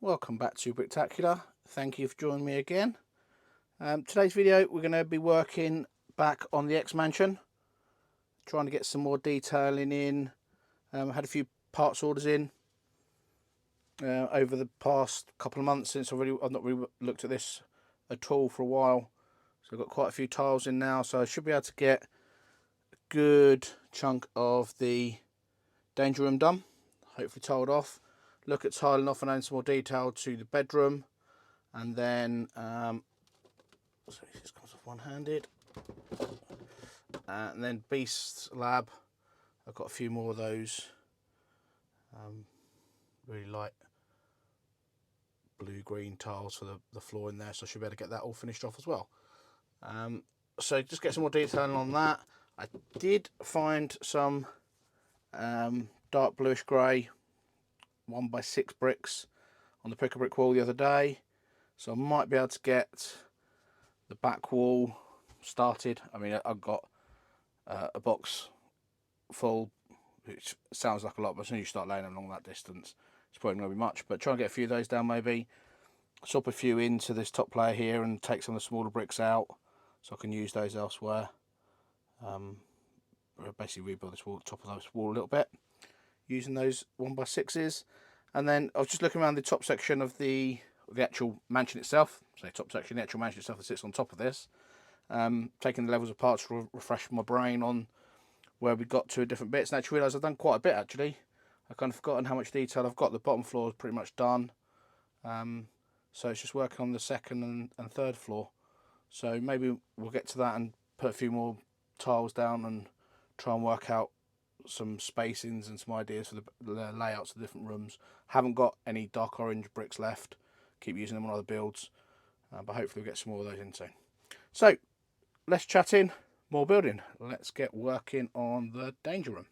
Welcome back to Bricktacular. Thank you for joining me again. Today's video we're going to be working back on the X Mansion, trying to get some more detailing in. I had a few parts orders in over the past couple of months since I've not really looked at this at all for a while. So I've got quite a few tiles in now, so I should be able to get a good chunk of the danger room done, hopefully tiled off. Look at tiling off and adding some more detail to the bedroom, and then so this comes off one-handed, and then Beast's Lab. I've got a few more of those really light blue-green tiles for the floor in there, so I should be able to get that all finished off as well. So just get some more detailing on that. I did find some dark bluish grey 1x6 bricks on the pick a brick wall the other day, so I might be able to get the back wall started. I mean, I've got a box full, which sounds like a lot, but as soon as you start laying them along that distance, it's probably not going to be much. But try and get a few of those down, maybe swap a few into this top layer here and take some of the smaller bricks out so I can use those elsewhere. Basically rebuild this wall, top of this wall a little bit using those 1x6s. And then I was just looking around the top section of the actual mansion itself, so top section, the actual mansion itself that sits on top of this, taking the levels apart to refresh my brain on where we got to different bits, and actually realised I've done quite a bit actually. I've kind of forgotten how much detail I've got. The bottom floor is pretty much done, so it's just working on the second and third floor. So maybe we'll get to that and put a few more tiles down and try and work out some spacings and some ideas for the layouts of the different rooms. Haven't got any dark orange bricks left, keep using them on other builds, but hopefully we'll get some more of those in soon. So less chatting, more building. Let's get working on the danger room.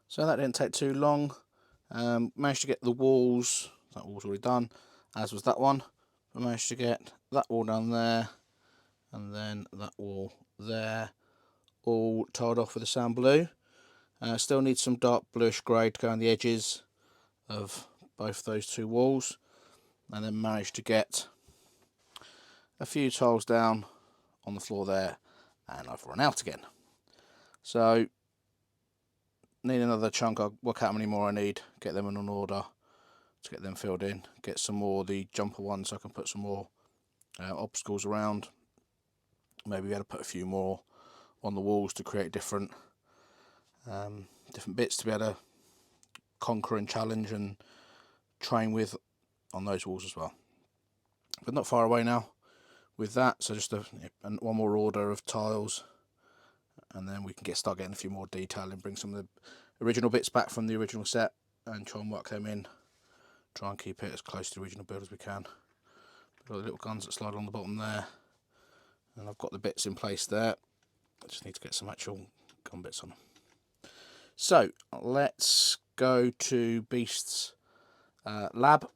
So that didn't take too long. Managed to get the walls, that wall's already done, as was that one. I managed to get that wall down there, and then that wall there, all tiled off with the sand blue. Still need some dark bluish grey to go on the edges of both those two walls, and then managed to get a few tiles down on the floor there, and I've run out again. So need another chunk. I'll work out how many more I need, get them in an order to get them filled in, get some more of the jumper ones so I can put some more obstacles around. Maybe be able to put a few more on the walls to create different bits to be able to conquer and challenge and train with on those walls as well. But not far away now with that, so just one more order of tiles, and then we can start getting a few more detail and bring some of the original bits back from the original set and try and work them in. Try and keep it as close to the original build as we can. Got the little guns that slide on the bottom there, and I've got the bits in place there. I just need to get some actual gun bits on them. So let's go to Beast's lab,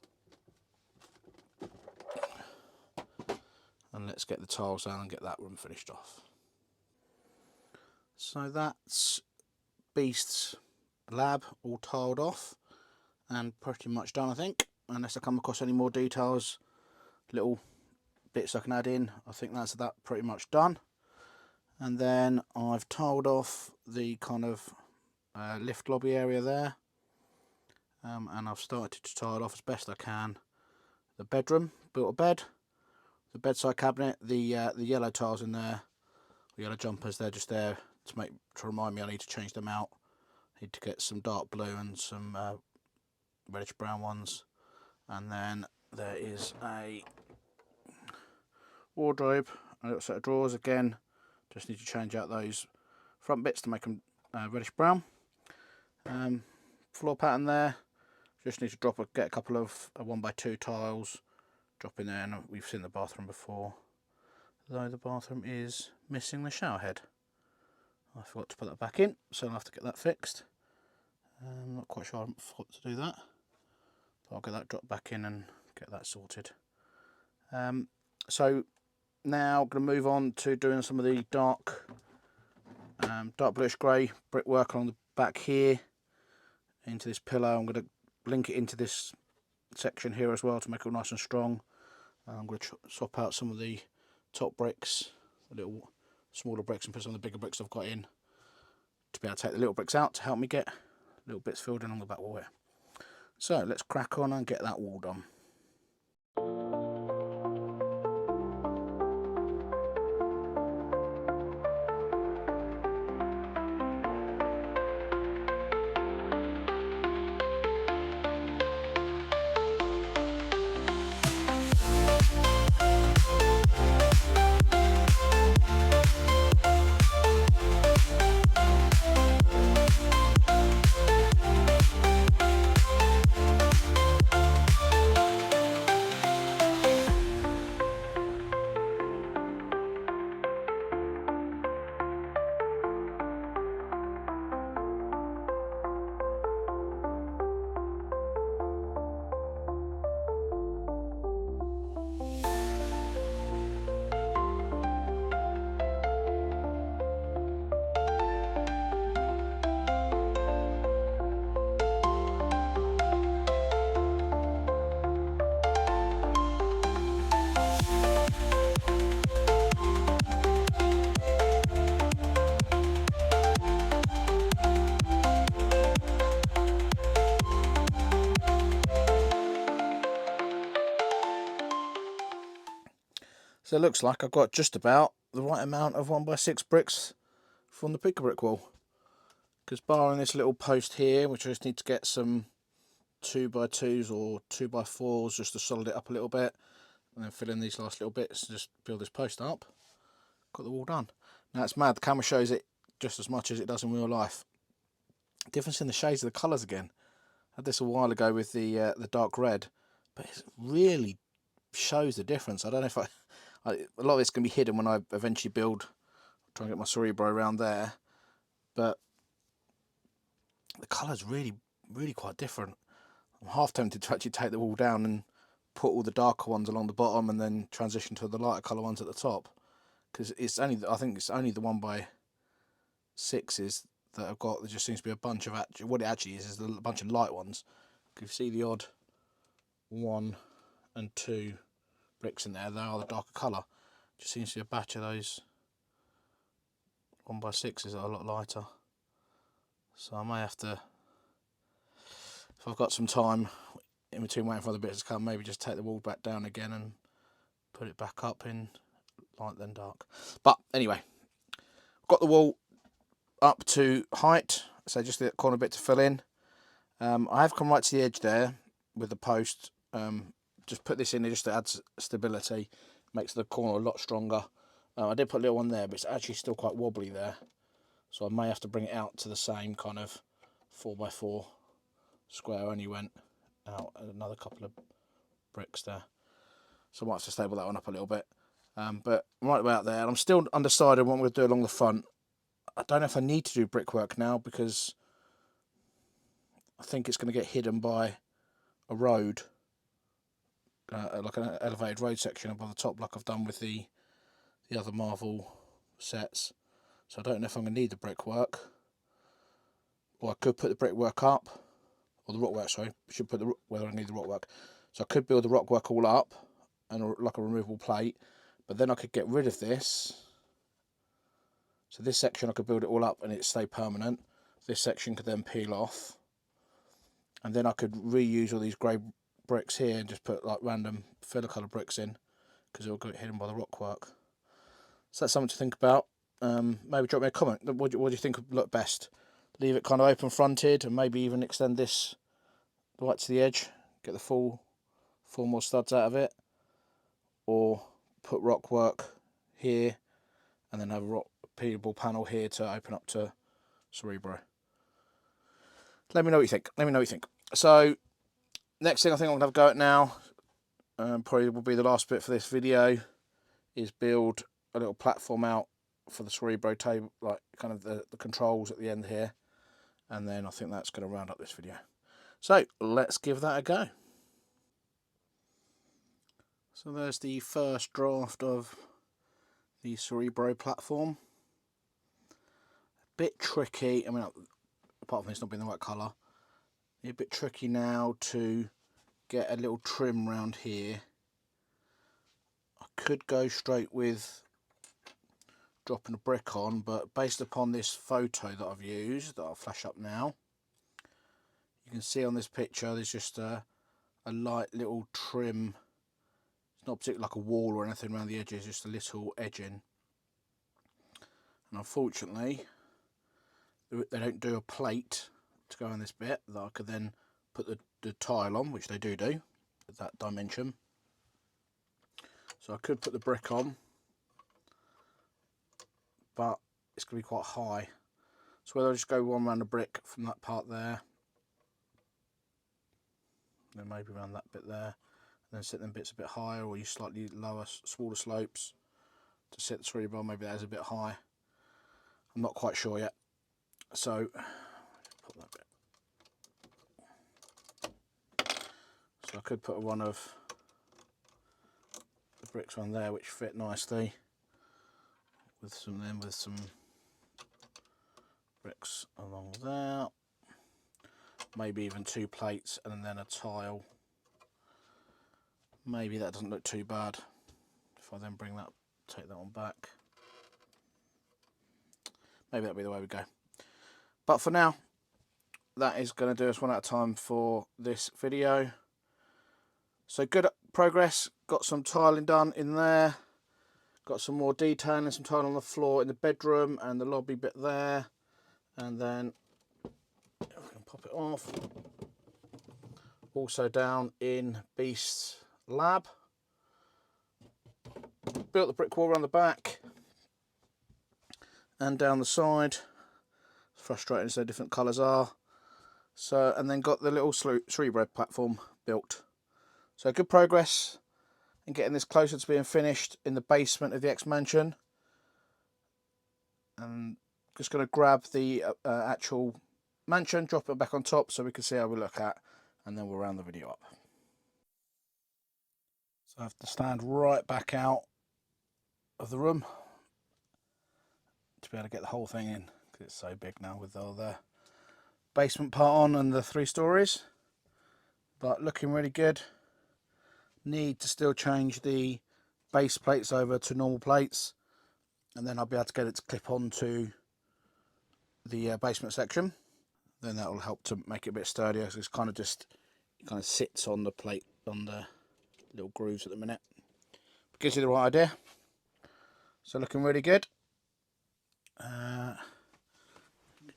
and let's get the tiles down and get that room finished off. So that's Beast's lab all tiled off and pretty much done, I think, unless I come across any more details, little bits I can add in. I think that's that pretty much done. And then I've tiled off the kind of lift lobby area there, and I've started to tile off as best I can the bedroom. Built a bed, the bedside cabinet, the yellow tiles in there, the yellow jumpers, they're just there to remind me I need to change them out. I need to get some dark blue and some reddish brown ones. And then there is a wardrobe, a little set of drawers again. Just need to change out those front bits to make them reddish brown. Floor pattern there. Just need to get a couple of 1x2 tiles, drop in there, and we've seen the bathroom before. Though the bathroom is missing the shower head. I forgot to put that back in, so I'll have to get that fixed. I'm not quite sure I forgot to do that, but I'll get that dropped back in and get that sorted. So now I'm going to move on to doing some of the dark bluish grey brickwork on the back here into this pillar. I'm going to link it into this section here as well to make it nice and strong. I'm going to swap out some of the top bricks, the little smaller bricks, and put some of the bigger bricks I've got in to be able to take the little bricks out to help me get little bits filled in on the back wall here. So let's crack on and get that wall done. So it looks like I've got just about the right amount of 1x6 bricks from the picker brick wall. Because barring this little post here, which I just need to get some 2x2s or 2x4s just to solid it up a little bit, and then fill in these last little bits and just build this post up, got the wall done. Now it's mad, the camera shows it just as much as it does in real life. Difference in the shades of the colours again. I had this a while ago with the dark red, but it really shows the difference. I don't know if a lot of it's going to be hidden when I eventually build, try and get my Cerebro around there, but the colour's really quite different. I'm half tempted to actually take the wall down and put all the darker ones along the bottom and then transition to the lighter colour ones at the top, because it's only, I think it's only the 1x6s that I've got. There just seems to be a bunch of, what it actually is a bunch of light ones. You can see the odd 1 and 2 bricks in there, they are the darker colour. Just seems to be a batch of those 1x6s that are a lot lighter. So I may have to, if I've got some time in between waiting for the bits to come, maybe just take the wall back down again and put it back up in light then dark. But anyway, got the wall up to height, so just the corner bit to fill in. I have come right to the edge there with the post. Just put this in there just to add stability, makes the corner a lot stronger. I did put a little one there, but it's actually still quite wobbly there, so I may have to bring it out to the same kind of 4x4 square. I only went out another couple of bricks there, so I might have to stable that one up a little bit. But I'm right about there. I'm still undecided what I'm going to do along the front. I don't know if I need to do brickwork now, because I think it's going to get hidden by a road, like an elevated road section above the top, like I've done with the other Marvel sets. So I don't know if I'm going to need the brickwork, or I could put the brickwork up, or the rockwork. Sorry, I should put whether I need the rockwork. So I could build the rockwork all up and like a removable plate, but then I could get rid of this. So this section I could build it all up and it stay permanent. This section could then peel off, and then I could reuse all these grey bricks here and just put like random filler colour bricks in, because it'll get hidden by the rockwork. So that's something to think about. Maybe drop me a comment. What do you think would look best? Leave it kind of open fronted and maybe even extend this right to the edge, get the four more studs out of it, or put rock work here and then have a rock repeatable panel here to open up to Cerebro. Let me know what you think. Let me know what you think. So next thing I think I'm going to have a go at now, probably will be the last bit for this video, is build a little platform out for the Cerebro table, like kind of the controls at the end here, and then I think that's going to round up this video. So let's give that a go. So there's the first draft of the Cerebro platform. A bit tricky, I mean, apart from this not being the right colour, a bit tricky now to get a little trim round here. I could go straight with dropping a brick on, but based upon this photo that I've used, that I'll flash up now, you can see on this picture there's just a light little trim. It's not particularly like a wall or anything around the edges, just a little edging. And unfortunately, they don't do a plate to go on this bit that I could then put the tile on, which they do at that dimension. So I could put the brick on, but it's going to be quite high. So whether I just go one round the brick from that part there, then maybe around that bit there, and then set them bits a bit higher, or use slightly lower, smaller slopes to set the Cerebro. Maybe that is a bit high. I'm not quite sure yet. So put that bit. So I could put one of the bricks on there, which fit nicely, with some bricks along there. Maybe even 2 plates and then a tile. Maybe that doesn't look too bad. If I then take that one back, maybe that'll be the way we go. But for now, that is going to do us one at a time for this video. So good progress. Got some tiling done in there. Got some more detailing, some tile on the floor in the bedroom and the lobby bit there. And then, if we can pop it off, also down in Beast's lab. Built the brick wall around the back and down the side. It's frustrating as so different colours are. So, and then got the little Cerebro platform built. So good progress in getting this closer to being finished in the basement of the X-Mansion. And just going to grab the actual mansion, drop it back on top so we can see how we look at, and then we'll round the video up. So I have to stand right back out of the room to be able to get the whole thing in, because it's so big now with all the basement part on and the 3 stories. But looking really good. Need to still change the base plates over to normal plates, and then I'll be able to get it to clip onto the basement section. Then that will help to make it a bit sturdier, because it kind of sits on the plate, on the little grooves at the minute. But gives you the right idea. So looking really good.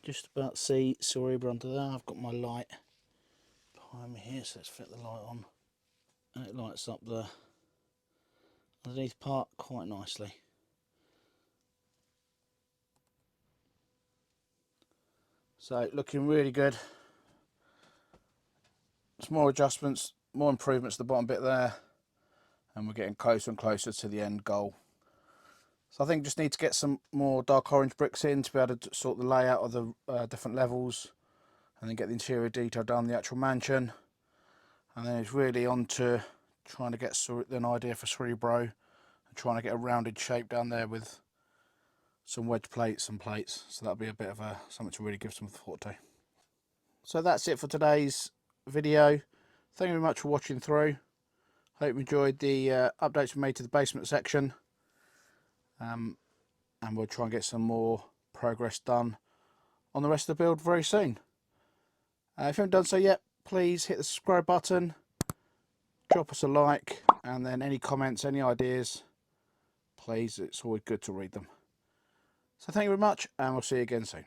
Just about see Cerebro under there. I've got my light behind me here, so let's fit the light on. And it lights up the underneath part quite nicely. So looking really good. Some more adjustments, more improvements to the bottom bit there, and we're getting closer and closer to the end goal. So I think just need to get some more dark orange bricks in to be able to sort the layout of the different levels, and then get the interior detail done, the actual mansion. And then it's really on to trying to get an idea for Cerebro and trying to get a rounded shape down there with some wedge plates and plates. So that'll be a bit of something to really give some thought to. So that's it for today's video. Thank you very much for watching through. Hope you enjoyed the updates we made to the basement section. And we'll try and get some more progress done on the rest of the build very soon. If you haven't done so yet, please hit the subscribe button, drop us a like, and then any comments, any ideas, please, it's always good to read them. So thank you very much, and we'll see you again soon.